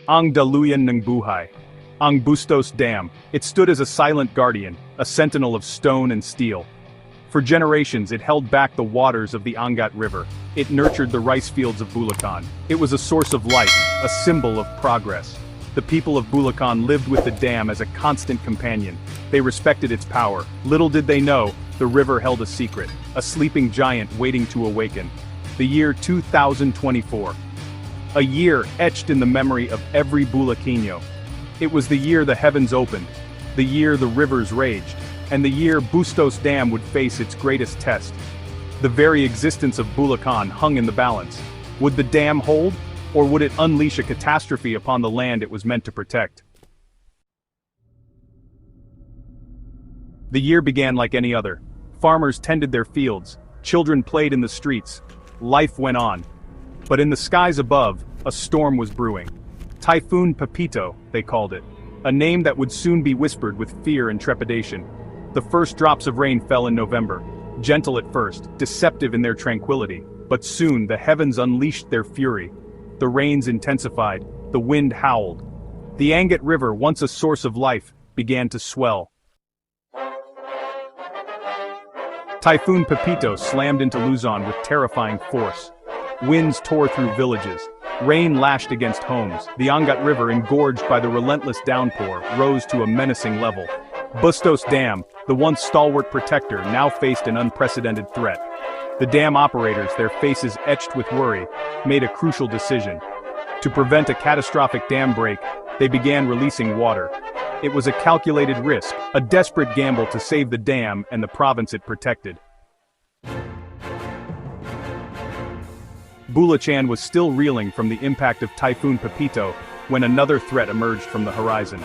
Ang Daluyan ng Buhay. Ang Bustos Dam. It stood as a silent guardian, a sentinel of stone and steel. For generations it held back the waters of the Angat River. It nurtured the rice fields of Bulacan. It was a source of life, a symbol of progress. The people of Bulacan lived with the dam as a constant companion. They respected its power. Little did they know, the river held a secret, a sleeping giant waiting to awaken. The year 2024. A year etched in the memory of every Bulaqueño. It was the year the heavens opened, the year the rivers raged, and the year Bustos Dam would face its greatest test. The very existence of Bulacan hung in the balance. Would the dam hold, or would it unleash a catastrophe upon the land it was meant to protect? The year began like any other. Farmers tended their fields, children played in the streets, life went on. But in the skies above, a storm was brewing. Typhoon Pepito, they called it, a name that would soon be whispered with fear and trepidation. The first drops of rain fell in November, gentle at first, deceptive in their tranquility, but soon the heavens unleashed their fury. The rains intensified, the wind howled. The Angat River, once a source of life, began to swell. Typhoon Pepito slammed into Luzon with terrifying force. Winds tore through villages. Rain lashed against homes. The Angat River, engorged by the relentless downpour, rose to a menacing level. Bustos Dam, the once stalwart protector, now faced an unprecedented threat. The dam operators, their faces etched with worry, made a crucial decision. To prevent a catastrophic dam break, they began releasing water. It was a calculated risk, a desperate gamble to save the dam and the province it protected. Bulacan was still reeling from the impact of Typhoon Pepito when another threat emerged from the horizon.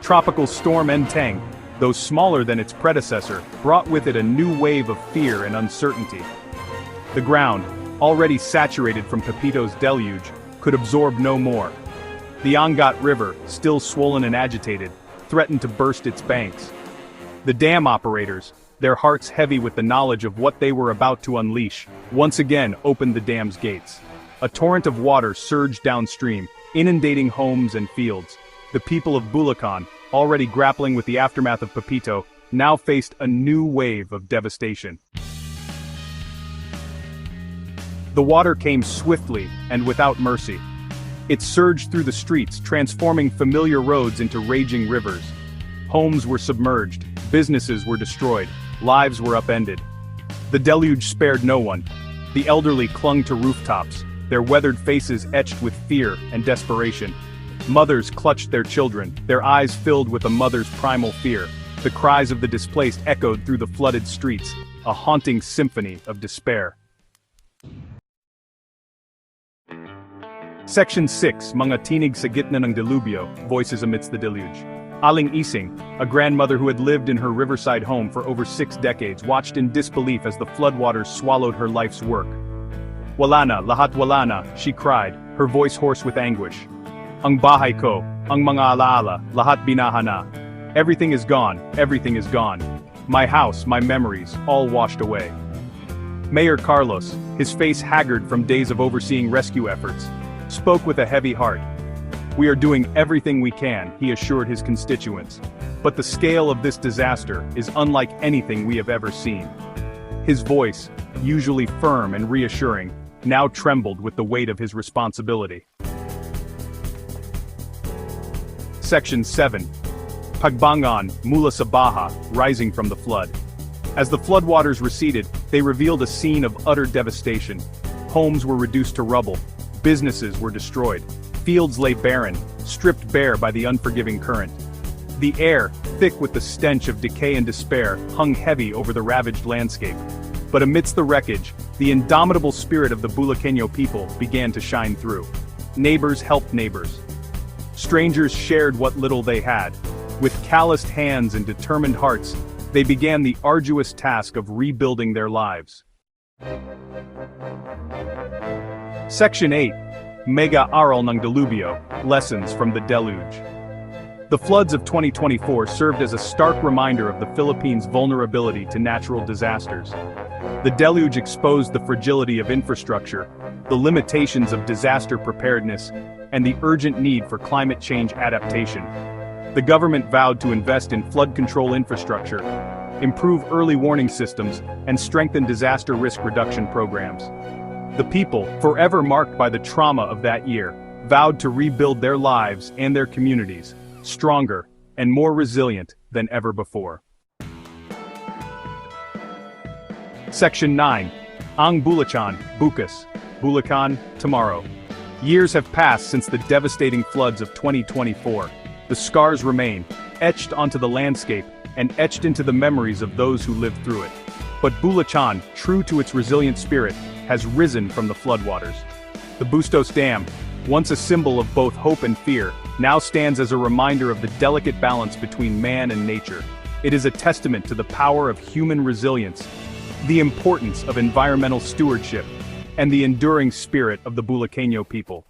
Tropical storm Enteng, though smaller than its predecessor, brought with it a new wave of fear and uncertainty. The ground, already saturated from Pepito's deluge, could absorb no more. The Angat River, still swollen and agitated, threatened to burst its banks. The dam operators, their hearts heavy with the knowledge of what they were about to unleash, once again opened the dam's gates. A torrent of water surged downstream, inundating homes and fields. The people of Bulacan, already grappling with the aftermath of Pepito, now faced a new wave of devastation. The water came swiftly and without mercy. It surged through the streets, transforming familiar roads into raging rivers. Homes were submerged, businesses were destroyed, lives were upended. The deluge spared no one. The elderly clung to rooftops, their weathered faces etched with fear and desperation. Mothers clutched their children, their eyes filled with a mother's primal fear. The cries of the displaced echoed through the flooded streets, a haunting symphony of despair. Section 6, Mga Tinig sa Gitna ng Delubyo, Voices Amidst the Deluge. Aling Isang, a grandmother who had lived in her riverside home for over 6 decades, watched in disbelief as the floodwaters swallowed her life's work. Wala na, lahat wala na, she cried, her voice hoarse with anguish. Ang bahay ko, ang mga alaala, lahat binaha na. Everything is gone, everything is gone. My house, my memories, all washed away. Mayor Carlos, his face haggard from days of overseeing rescue efforts, spoke with a heavy heart. We are doing everything we can, he assured his constituents. But the scale of this disaster is unlike anything we have ever seen. His voice, usually firm and reassuring, now trembled with the weight of his responsibility. Section 7. Pagbangon, Mula sa Baha, rising from the flood. As the floodwaters receded, they revealed a scene of utter devastation. Homes were reduced to rubble. Businesses were destroyed. Fields lay barren, stripped bare by the unforgiving current. The air, thick with the stench of decay and despair, hung heavy over the ravaged landscape. But amidst the wreckage, the indomitable spirit of the Bulaqueño people began to shine through. Neighbors helped neighbors. Strangers shared what little they had. With calloused hands and determined hearts, they began the arduous task of rebuilding their lives. Section 8. Mega Aral ng Delubyo, Lessons from the Deluge. The The floods of 2024 served as a stark reminder of the Philippines' vulnerability to natural disasters. The deluge exposed the fragility of infrastructure, the limitations of disaster preparedness, and the urgent need for climate change adaptation. The government vowed to invest in flood control infrastructure, improve early warning systems, and strengthen disaster risk reduction programs. The people, forever marked by the trauma of that year, vowed to rebuild their lives and their communities, stronger and more resilient than ever before. Section 9. Ang Bulacan, Bukas. Bulacan, tomorrow. Years have passed since the devastating floods of 2024. The scars remain, etched onto the landscape, and etched into the memories of those who lived through it. But Bulacan, true to its resilient spirit, has risen from the floodwaters. The Bustos Dam, once a symbol of both hope and fear, now stands as a reminder of the delicate balance between man and nature. It is a testament to the power of human resilience, the importance of environmental stewardship, and the enduring spirit of the Bulaqueño people.